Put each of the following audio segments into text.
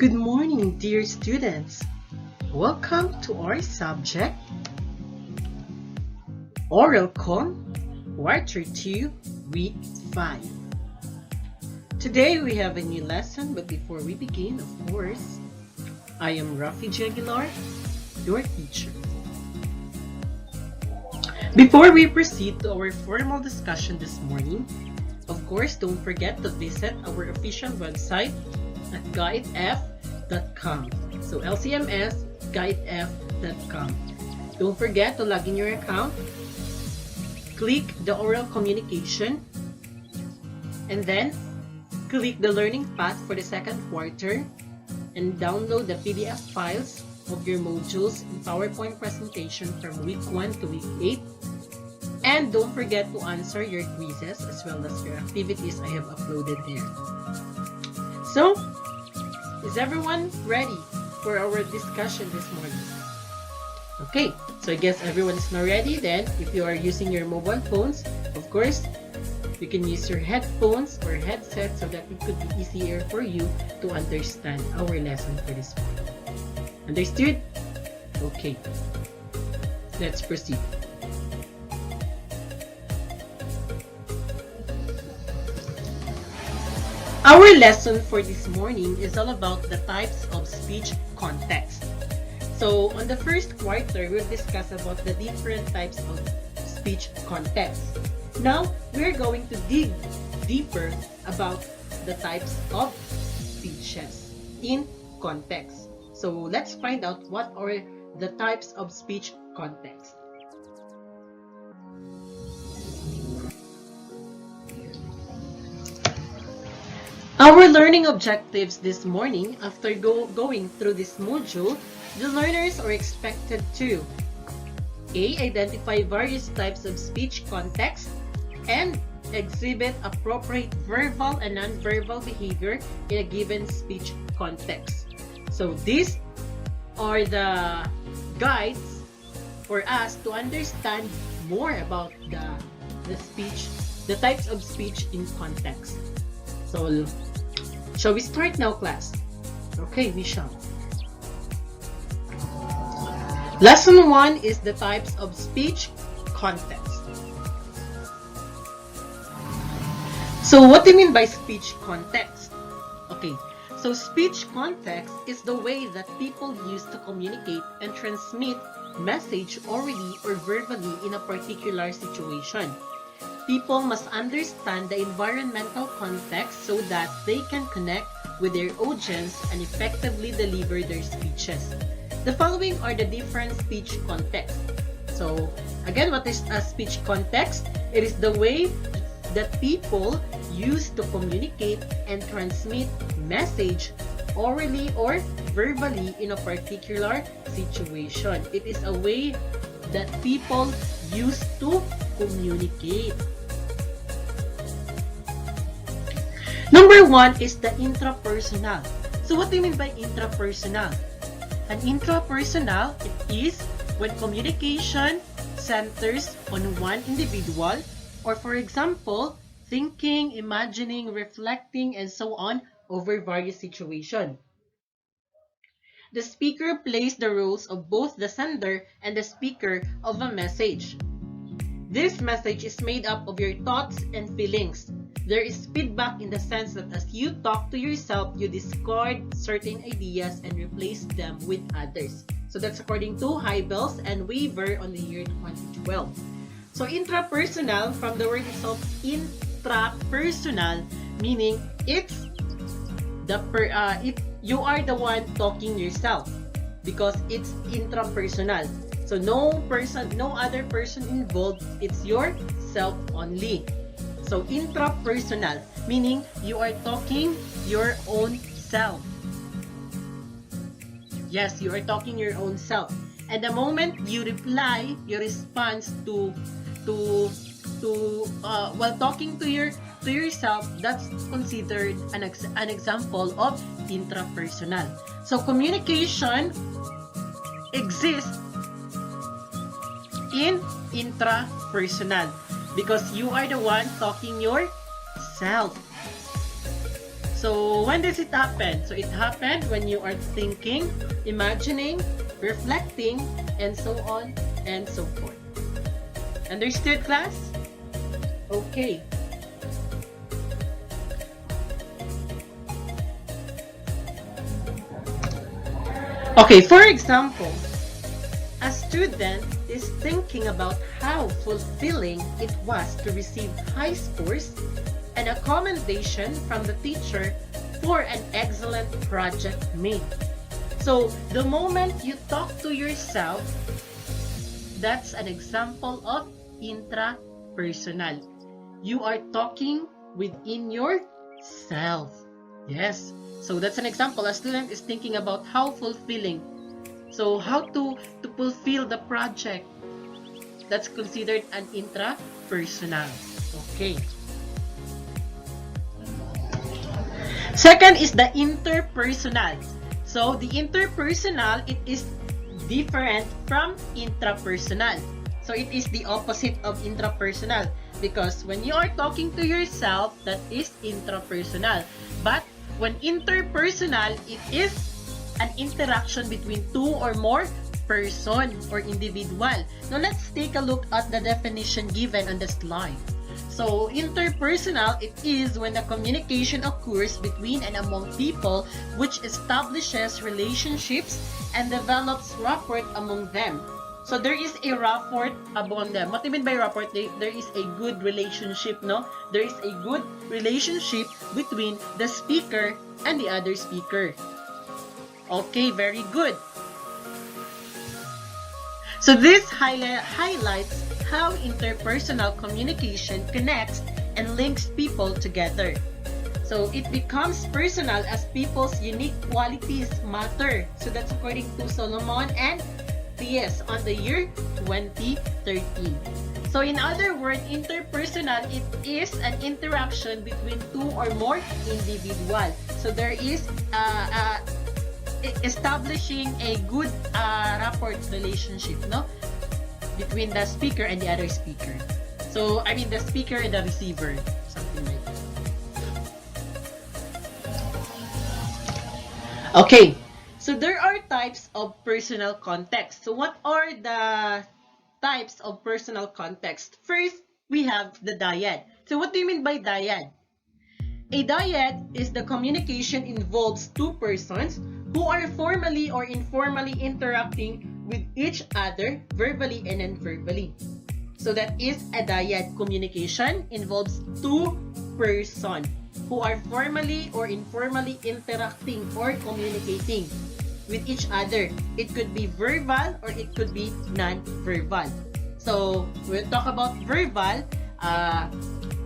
Good morning, dear students. Welcome to our subject, Oral Com, Quarter 2, Week 5. Today we have a new lesson, but before we begin, of course, I am Rafi Aguilar, your teacher. Before we proceed to our formal discussion this morning, of course, don't forget to visit our official website at GAITF.com. So LCMS GAITF.com. Don't forget to log in your account, click the oral communication, and then click the learning path for the second quarter and download the PDF files of your modules in PowerPoint presentation from week 1 to week 8. And don't forget to answer your quizzes as well as your activities I have uploaded there. So, is everyone ready for our discussion this morning? Okay, so I guess everyone is now ready. Then, if you are using your mobile phones, of course, you can use your headphones or headset so that it could be easier for you to understand our lesson for this morning. Understood? Okay, let's proceed. Our lesson for this morning is all about the types of speech context. So, on the first quarter, we'll discuss about the different types of speech context. Now, we're going to dig deeper about the types of speeches in context. So, let's find out what are the types of speech context. Our learning objectives this morning, after going through this module, the learners are expected to A. Identify various types of speech context and exhibit appropriate verbal and nonverbal behavior in a given speech context. So these are the guides for us to understand more about the types of speech in context. So, shall we start now, class? Okay, we shall. Lesson 1 is the types of speech context. So, what do you mean by speech context? Okay, so speech context is the way that people use to communicate and transmit message orally or verbally in a particular situation. People must understand the environmental context so that they can connect with their audience and effectively deliver their speeches. The following are the different speech contexts. So, again, what is a speech context? It is the way that people use to communicate and transmit message orally or verbally in a particular situation. It is a way that people use to communicate. Number 1 is the intrapersonal. So what do you mean by intrapersonal? An intrapersonal, it is when communication centers on one individual, or for example, thinking, imagining, reflecting, and so on over various situations. The speaker plays the roles of both the sender and the speaker of a message. This message is made up of your thoughts and feelings. There is feedback in the sense that as you talk to yourself, you discard certain ideas and replace them with others. So that's according to Hybels and Weaver on the year 2012. So intrapersonal, from the word itself, intrapersonal, meaning it's you are the one talking yourself because it's intrapersonal. So no other person involved, it's yourself only. So intrapersonal, meaning you are talking your own self. Yes, you are talking your own self. And the moment you reply, your response while talking to yourself, that's considered an example of intrapersonal. So communication exists in intrapersonal because you are the one talking yourself. So when does it happen? So it happened when you are thinking, imagining, reflecting, and so on and so forth. Understood, class? Okay. Okay, for example, a student is thinking about how fulfilling it was to receive high scores and a commendation from the teacher for an excellent project made. So, the moment you talk to yourself, that's an example of intrapersonal. You are talking within yourself. Yes. So that's an example. A student is thinking about how fulfilling. So how to fulfill the project. That's considered an intrapersonal. Okay. Second is the interpersonal. So the interpersonal, it is different from intrapersonal. So it is the opposite of intrapersonal because when you are talking to yourself, that is intrapersonal. But when interpersonal, it is an interaction between two or more person or individual. Now let's take a look at the definition given on the slide. So interpersonal, it is when the communication occurs between and among people which establishes relationships and develops rapport among them. So there is a rapport among them. What do you mean by rapport? There is a good relationship, no? There is a good relationship between the speaker and the other speaker. Okay, very good. So this highlights how interpersonal communication connects and links people together. So it becomes personal as people's unique qualities matter. So that's according to Solomon and P.S. on the year 2013. So in other words, interpersonal, it is an interaction between two or more individuals. So there is establishing a good rapport relationship, no, between the speaker and the other speaker. So I mean the speaker and the receiver, something like that. Okay. So there are types of personal context. So what are the types of personal context? First, we have the dyad. So what do you mean by dyad? A dyad is the communication involves two persons who are formally or informally interacting with each other verbally and non-verbally. So that is a dyad. Communication involves two persons who are formally or informally interacting or communicating with each other. It could be verbal or it could be non-verbal. So we'll talk about verbal.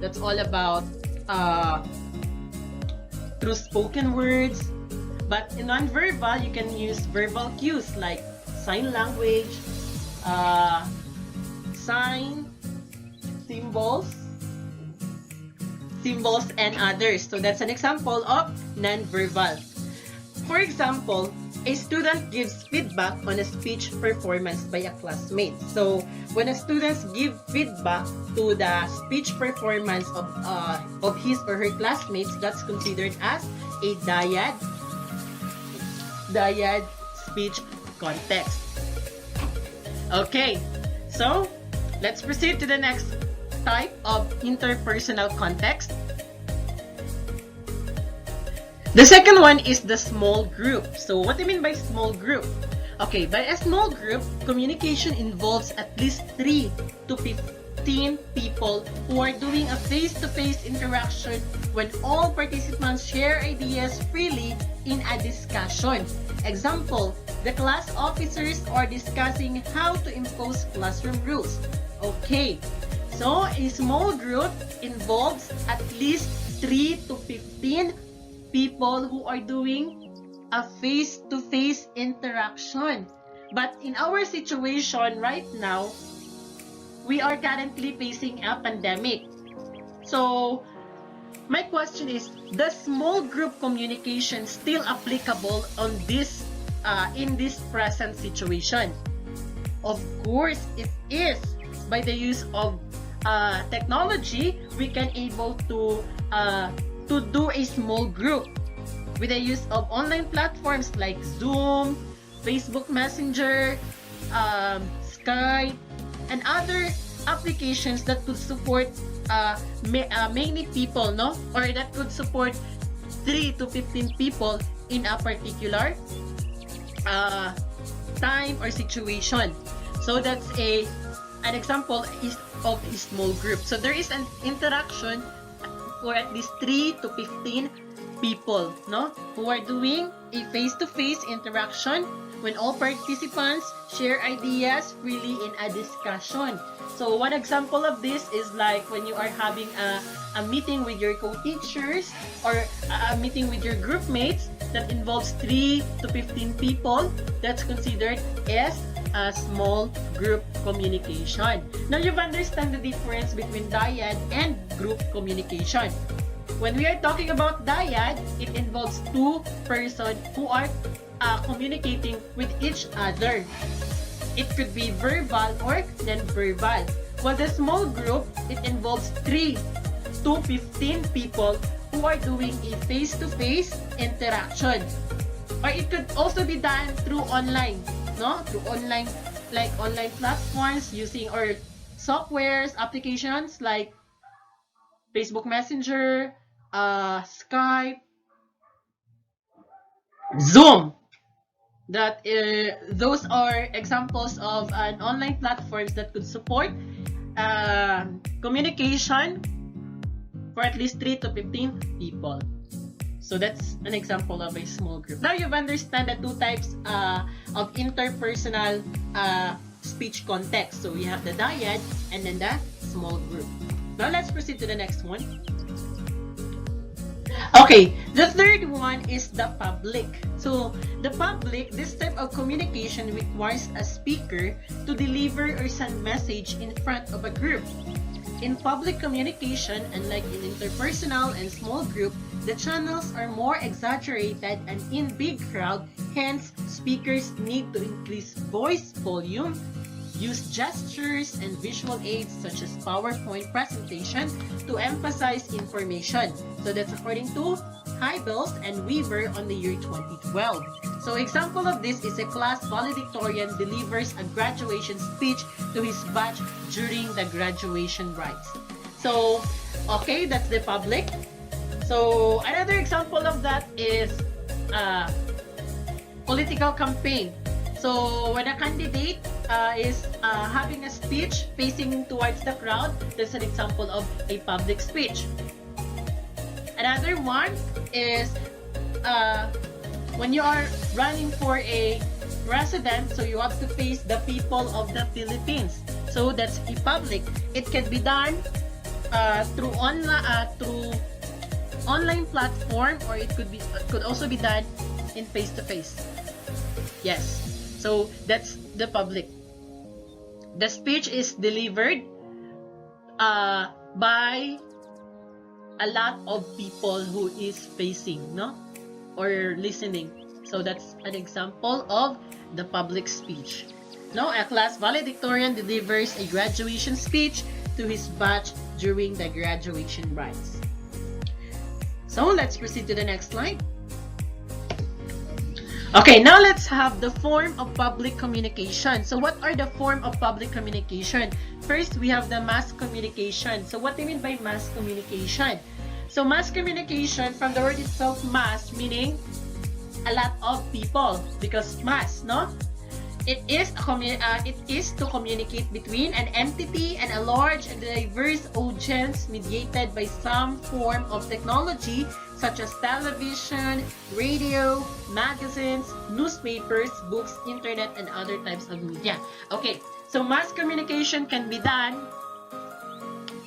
That's all about through spoken words. But in non-verbal, you can use verbal cues like sign language, sign, symbols, and others. So that's an example of non-verbal. For example, a student gives feedback on a speech performance by a classmate. So when a student gives feedback to the speech performance of his or her classmates, that's considered as a dyad speech context. Okay, so let's proceed to the next type of interpersonal context. The second one is the small group. So what do you mean by small group? Okay, by a small group, communication involves at least 3 to 15 people who are doing a face-to-face interaction when all participants share ideas freely in a discussion. Example, the class officers are discussing how to impose classroom rules. Okay, so a small group involves at least 3 to 15 people who are doing a face-to-face interaction. But in our situation right now, we are currently facing a pandemic. So, my question is, does small group communication still applicable on this in this present situation? Of course, it is. By the use of technology, we can able to to do a small group with the use of online platforms like Zoom, Facebook Messenger, Skype, and other applications that could support many people, no? Or that could support 3 to 15 people in a particular time or situation. So that's an example of a small group. So there is an interaction for at least 3 to 15 people, no, who are doing a face-to-face interaction when all participants share ideas freely in a discussion. So one example of this is like when you are having a meeting with your co-teachers or a meeting with your group mates that involves 3 to 15 people. That's considered as a small group communication. Now you've understand the difference between dyad and group communication. When we are talking about dyad, it involves 2 persons who are communicating with each other. It could be verbal or non-verbal. While the small group, it involves 3 to 15 people who are doing a face-to-face interaction. Or it could also be done through online, no? Through online, like online platforms using or softwares, applications like Facebook Messenger, Skype, Zoom. That those are examples of an online platforms that could support communication for at least 3 to 15 people. So that's an example of a small group. Now you've understand the 2 types of interpersonal speech context. So we have the dyad and then the small group. Now let's proceed to the next one. Okay, the third one is the public. So the public, this type of communication requires a speaker to deliver or send message in front of a group. In public communication, unlike in interpersonal and small group, the channels are more exaggerated and in big crowd, hence speakers need to increase voice volume, use gestures and visual aids such as PowerPoint presentation to emphasize information. So that's according to Heibels and Weaver on the year 2012. So example of this is a class valedictorian delivers a graduation speech to his batch during the graduation rites. So, okay, that's the public. So another example of that is political campaign. So when a candidate is having a speech facing towards the crowd, that's an example of a public speech. Another one is when you are running for a president, so you have to face the people of the Philippines. So that's a public. It can be done through online platform, or it could also be done in face-to-face. Yes. So that's the public. The speech is delivered by a lot of people who is facing, no, or listening. So that's an example of the public speech. Now, a class valedictorian delivers a graduation speech to his batch during the graduation rites. So let's proceed to the next slide. Okay, now let's have the form of public communication. So what are the form of public communication? First, we have the mass communication. So what do you mean by mass communication? So mass communication, from the word itself, mass, meaning a lot of people, because mass, no? It is to communicate between an entity and a large and diverse audience mediated by some form of technology such as television, radio, magazines, newspapers, books, internet, and other types of media. Okay, so mass communication can be done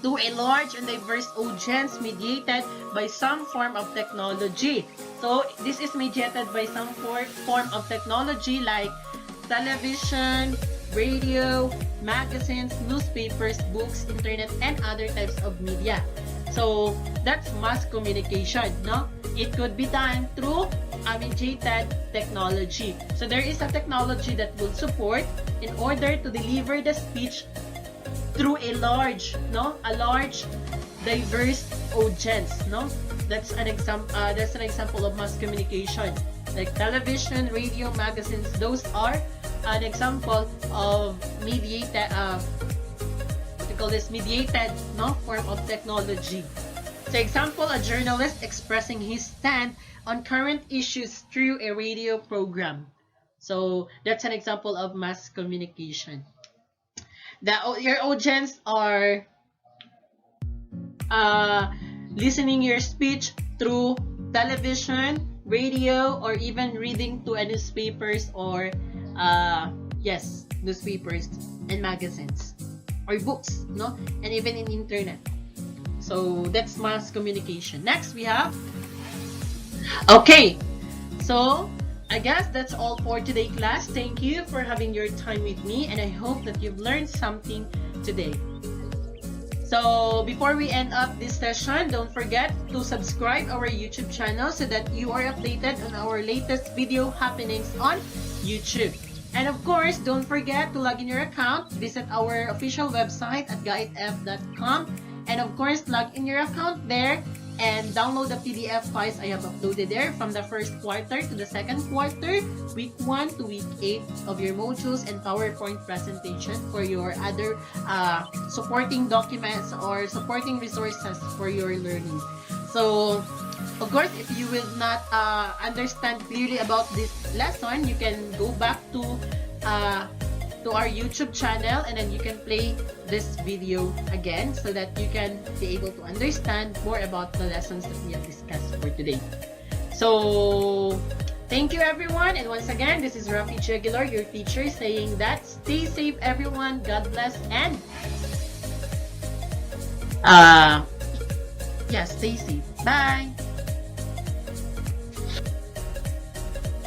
to a large and diverse audience mediated by some form of technology. So this is mediated by some form of technology like television, radio, magazines, newspapers, books, internet, and other types of media. So that's mass communication, no? It could be done through mediated technology. So there is a technology that will support in order to deliver the speech through a large, diverse audience, no? That's an example of mass communication. Like television, radio, magazines, those are an example of mediated, what you call this, mediated, no, form of technology. For example, a journalist expressing his stand on current issues through a radio program. So that's an example of mass communication. Your audience are listening your speech through television, radio, or even reading to a newspapers or newspapers and magazines or books, no, and even in internet. So that's mass communication. Next we have, okay, so I guess that's all for today, class. Thank you for having your time with me, and I hope that you've learned something today. So before we end up this session, don't forget to subscribe our YouTube channel so that you are updated on our latest video happenings on YouTube. And of course, don't forget to log in your account, visit our official website at GAITF.com, and of course, log in your account there and download the PDF files I have uploaded there from the first quarter to the second quarter, week 1 to week 8 of your modules and PowerPoint presentation for your other supporting documents or supporting resources for your learning. So, of course, if you will not understand clearly about this lesson, you can go back to our YouTube channel, and then you can play this video again so that you can be able to understand more about the lessons that we have discussed for today. So, thank you everyone, and once again, this is Rafi Aguilar, your teacher, saying that stay safe everyone, God bless, and stay safe. Bye!